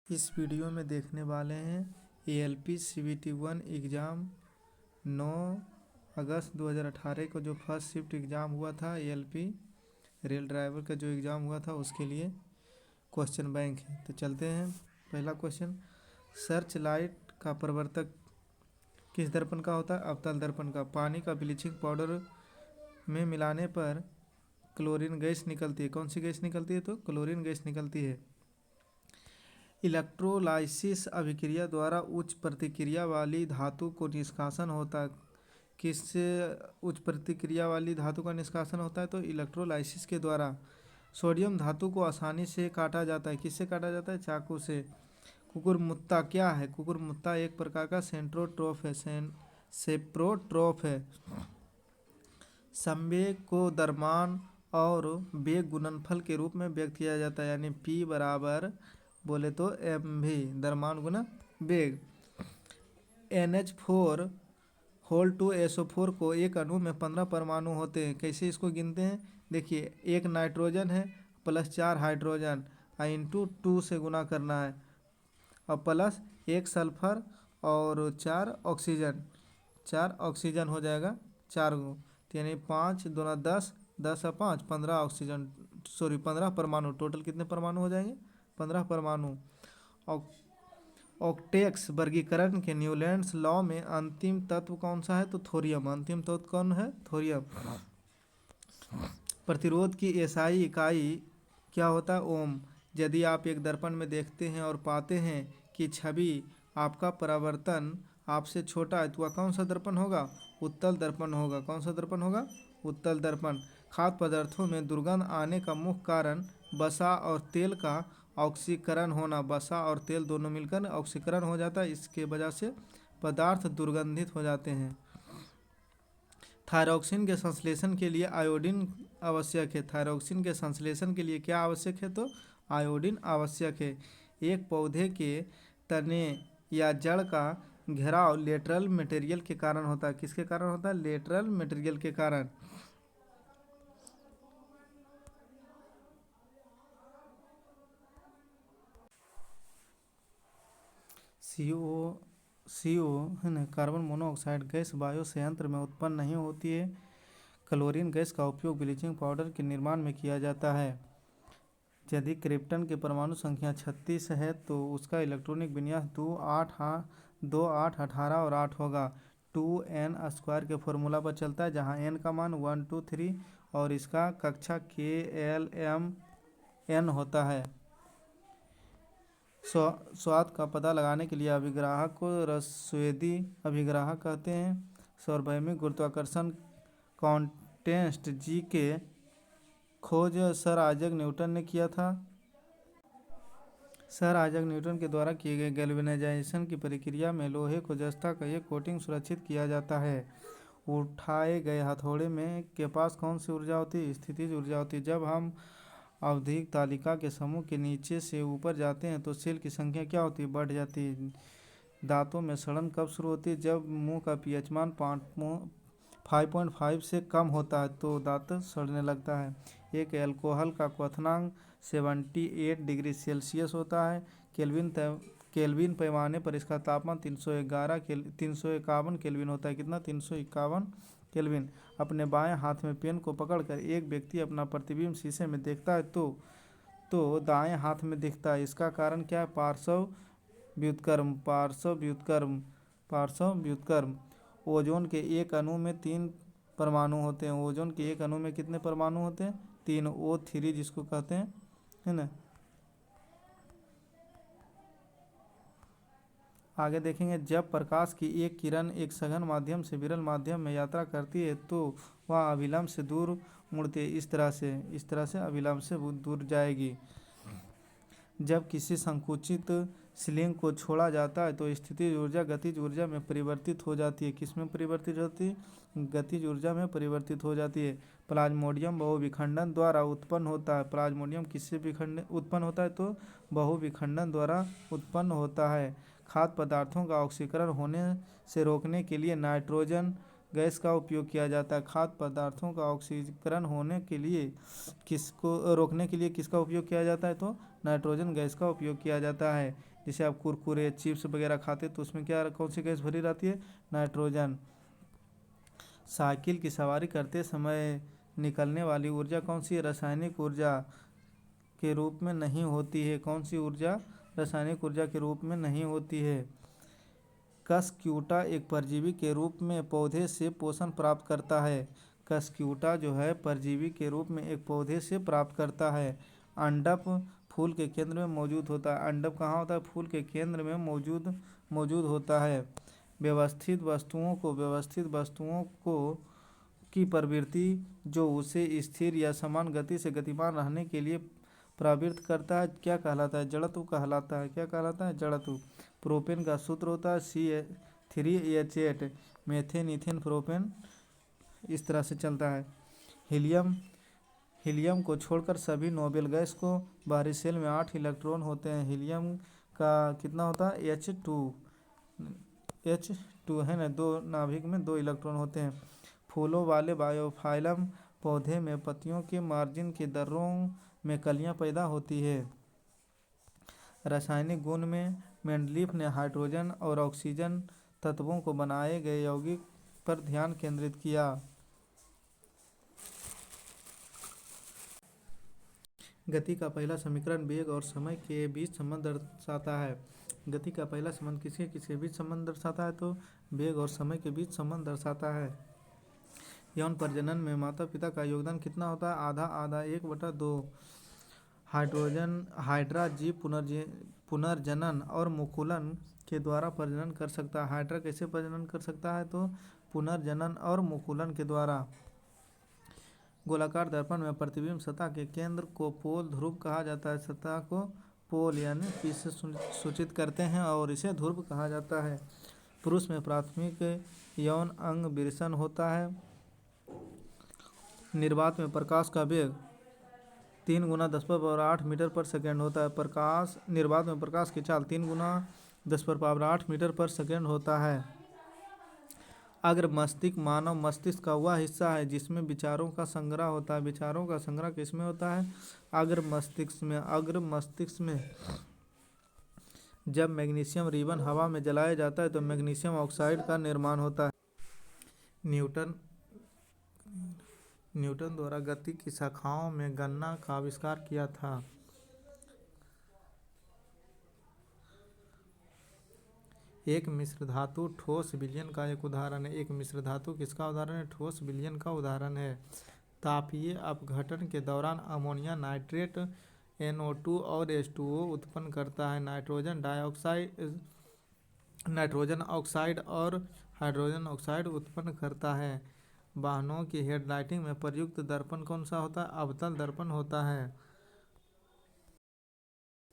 इस वीडियो में देखने वाले हैं ALP CBT1 एग्ज़ाम 9 अगस्त 2018 को जो फर्स्ट शिफ्ट एग्ज़ाम हुआ था ALP रेल ड्राइवर का जो एग्ज़ाम हुआ था उसके लिए क्वेश्चन बैंक है। तो चलते हैं। पहला क्वेश्चन, सर्च लाइट का प्रवर्तक किस दर्पण का होता है? अवतल दर्पण का। पानी का ब्लीचिंग पाउडर में मिलाने पर क्लोरीन गैस निकलती है। कौन सी गैस निकलती है? तो क्लोरीन गैस निकलती है। इलेक्ट्रोलाइसिस अभिक्रिया द्वारा उच्च प्रतिक्रिया वाली धातु को निष्कासन होता है। किससे उच्च प्रतिक्रिया वाली धातु का निष्कासन होता है? तो इलेक्ट्रोलाइसिस के द्वारा। सोडियम धातु को आसानी से काटा जाता है। किससे काटा जाता है? चाकू से। कुकुरमुत्ता क्या है? कुकुरमुत्ता एक प्रकार का सेंट्रोट्रोफ है, सेप्रोट्रोफ है। संवेग को द्रव्यमान और वेग गुणनफल के रूप में व्यक्त किया जाता है, यानी P बराबर बोले तो mv, द्रव्यमान गुना वेग। NH4 होल टू SO4 को एक अणु में 15 परमाणु होते हैं। कैसे इसको गिनते हैं? देखिए, एक नाइट्रोजन है प्लस 4 हाइड्रोजन, इंटू 2 से गुना करना है, और प्लस एक सल्फर और 4 ऑक्सीजन। 4 ऑक्सीजन हो जाएगा 4 गो, यानी 5 दूना 10, 10 और 5 15 ऑक्सीजन, 15 परमाणु। टोटल कितने परमाणु हो जाएंगे? 15 परमाणु। ऑक्टेक्स वर्गीकरण के न्यूलैंड्स लॉ में अंतिम तत्व कौन सा है? तो थोरियम। अंतिम तत्व कौन है? थोरियम। प्रतिरोध की एसआई इकाई क्या होता है? ओम। यदि आप एक दर्पण में देखते हैं और पाते हैं कि छवि आपका परावर्तन आपसे छोटा है, तो वह कौन सा दर्पण होगा? उत्तल दर्पण होगा। कौन सा दर्पण होगा? उत्तल दर्पण। खाद्य पदार्थों में दुर्गंध आने का मुख्य कारण वसा और तेल का ऑक्सीकरण होना। वसा और तेल दोनों मिलकर ऑक्सीकरण हो जाता है, इसके वजह से पदार्थ दुर्गंधित हो जाते हैं। थायरॉक्सिन के संश्लेषण के लिए आयोडीन आवश्यक है। थायरॉक्सिन के संश्लेषण के लिए क्या आवश्यक है? तो आयोडीन आवश्यक है। एक पौधे के तने या जड़ का घेराव लेटरल मटेरियल के कारण होता है। किसके कारण होता है? लेटरल मटेरियल के कारण। CO है ना, कार्बन मोनोऑक्साइड गैस बायो संयंत्र में उत्पन्न नहीं होती है। क्लोरीन गैस का उपयोग ब्लीचिंग पाउडर के निर्माण में किया जाता है। यदि क्रिप्टन की परमाणु संख्या 36 है तो उसका इलेक्ट्रॉनिक विन्यास 2 8 18 और 8 होगा। 2n² के फॉर्मूला पर चलता है, जहां n का मान 1 2 3 और इसका कक्षा KLMN होता है। स्वाद का पता लगाने के लिए अभिग्राहक को रसस्वेदी अभिग्राहक कहते हैं। सार्वभौमिक गुरुत्वाकर्षण कांस्टेंट G के खोज सर आइजैक न्यूटन ने किया था। सर आइजैक न्यूटन के द्वारा किए गए गैल्वेनाइजेशन की प्रक्रिया में लोहे को जस्ता का एक कोटिंग सुरक्षित किया जाता है। उठाए गए हथौड़े में के पास कौन सी ऊर्जा होती है? स्थितिज ऊर्जा होती है। जब हम आवधिक तालिका के समूह के नीचे से ऊपर जाते हैं तो सेल की संख्या क्या होती है? बढ़ जाती है। दांतों में सड़न कब शुरू होती है? जब मुंह का पीएच मान 5.5 से कम होता है तो दांत सड़ने लगता है। एक एल्कोहल का क्वथनांक 78 डिग्री सेल्सियस होता है। केल्विन पैमाने पर इसका तापमान 351 केल्विन होता है। कितना? 351 केल्विन। अपने बाएं हाथ में पेन को पकड़कर एक व्यक्ति अपना प्रतिबिंब शीशे में देखता है तो दाएं हाथ में दिखता है। इसका कारण क्या है? पार्श्व व्युत्क्रम। ओजोन के एक अणु में 3 परमाणु होते हैं। ओजोन के एक अणु में कितने परमाणु होते हैं? 3। O3 जिसको कहते हैं, है ना। आगे देखेंगे, जब प्रकाश की एक किरण एक सघन माध्यम से विरल माध्यम में यात्रा करती है तो वह अविलंब से दूर मुड़ती है। इस तरह से अविलंब से दूर जाएगी। जब किसी संकुचित स्लिंग को छोड़ा जाता है तो स्थितिज ऊर्जा गतिज ऊर्जा में परिवर्तित हो जाती है। किस में परिवर्तित होती है? गतिज ऊर्जा में परिवर्तित हो जाती है। प्लाज्मोडियम बहुविखंडन द्वारा उत्पन्न होता है। प्लाज्मोडियम किससे उत्पन्न होता है? तो बहुविखंडन द्वारा उत्पन्न होता है। खाद्य पदार्थों का ऑक्सीकरण होने से रोकने के लिए नाइट्रोजन गैस का उपयोग किया जाता है। खाद्य पदार्थों का ऑक्सीकरण होने के लिए रोकने के लिए किसका उपयोग किया जाता है? तो नाइट्रोजन गैस का उपयोग किया जाता है। जैसे आप कुरकुरे चिप्स वगैरह खाते तो उसमें क्या कौन सी गैस भरी रहती है? नाइट्रोजन। साइकिल की सवारी करते समय निकलने वाली ऊर्जा कौन सी रासायनिक ऊर्जा के रूप में नहीं होती है? कौन सी ऊर्जा रासायनिक ऊर्जा के रूप में नहीं होती है? कस्क्यूटा एक परजीवी के रूप में पौधे से पोषण प्राप्त करता है। कस्क्यूटा जो है परजीवी के रूप में एक पौधे से प्राप्त करता है। अंडप फूल के केंद्र में मौजूद होता है। अंडप कहाँ होता है? फूल के केंद्र में मौजूद होता है। व्यवस्थित वस्तुओं को की प्रवृत्ति जो उसे स्थिर या समान गति से गतिमान रहने के लिए प्रवृत्त करता है क्या कहलाता है? जड़त्व कहलाता है। क्या कहलाता है? जड़त्व। प्रोपेन का सूत्र होता है C3H8। मेथेन इथेन प्रोपेन इस तरह से चलता है। हीलियम को छोड़कर सभी नोबेल गैस को बाहरी शेल में 8 इलेक्ट्रॉन होते हैं। हीलियम का कितना होता है? H2 है ना, 2 नाभिक में 2 इलेक्ट्रॉन होते हैं। फूलों वाले बायोफाइलम पौधे में पत्तियों के मार्जिन के दर्रों में कलियां पैदा होती है। रासायनिक गुण में मेंडलीफ ने हाइड्रोजन और ऑक्सीजन तत्वों को बनाए गए यौगिक पर ध्यान केंद्रित किया। गति का पहला समीकरण वेग और समय के बीच संबंध दर्शाता है। गति का पहला संबंध किसके बीच संबंध दर्शाता है? तो वेग और समय के बीच संबंध दर्शाता है। यौन प्रजनन में माता पिता का योगदान कितना होता है? आधा आधा 1/2। हाइड्रा जीव पुनर्जनन और मुकुलन के द्वारा प्रजनन कर सकता है। हाइड्रा कैसे प्रजनन कर सकता है? तो पुनर्जनन और मुकुलन के द्वारा। गोलाकार दर्पण में प्रतिबिंब सतह के केंद्र को पोल ध्रुव कहा जाता है। सतह को पोल यानी पी से सूचित करते हैं और इसे ध्रुव कहा जाता है। पुरुष में प्राथमिक यौन अंग विरसन होता है। निर्वात में प्रकाश का वेग 3 × 10⁸ मीटर पर सेकेंड होता है। निर्वात में प्रकाश की चाल 3 × 10⁸ मीटर पर सेकेंड होता है। अग्र मस्तिष्क मानव मस्तिष्क का वह हिस्सा है जिसमें विचारों का संग्रह होता है। विचारों का संग्रह किसमें होता है? अग्र मस्तिष्क में। जब मैग्नीशियम रिबन हवा में जलाया जाता है तो मैग्नीशियम ऑक्साइड का निर्माण होता है। न्यूटन द्वारा गति की शाखाओं में गणना का आविष्कार किया था। एक मिश्र धातु ठोस विलयन का एक उदाहरण है। एक मिश्र धातु किसका उदाहरण है? ठोस विलयन का उदाहरण है। तापीय अपघटन के दौरान अमोनिया नाइट्रेट NO2 और H2O उत्पन्न करता है। नाइट्रोजन ऑक्साइड और हाइड्रोजन ऑक्साइड उत्पन्न करता है। वाहनों की हेडलाइटिंग में प्रयुक्त दर्पण कौन सा होता है? अवतल दर्पण होता है।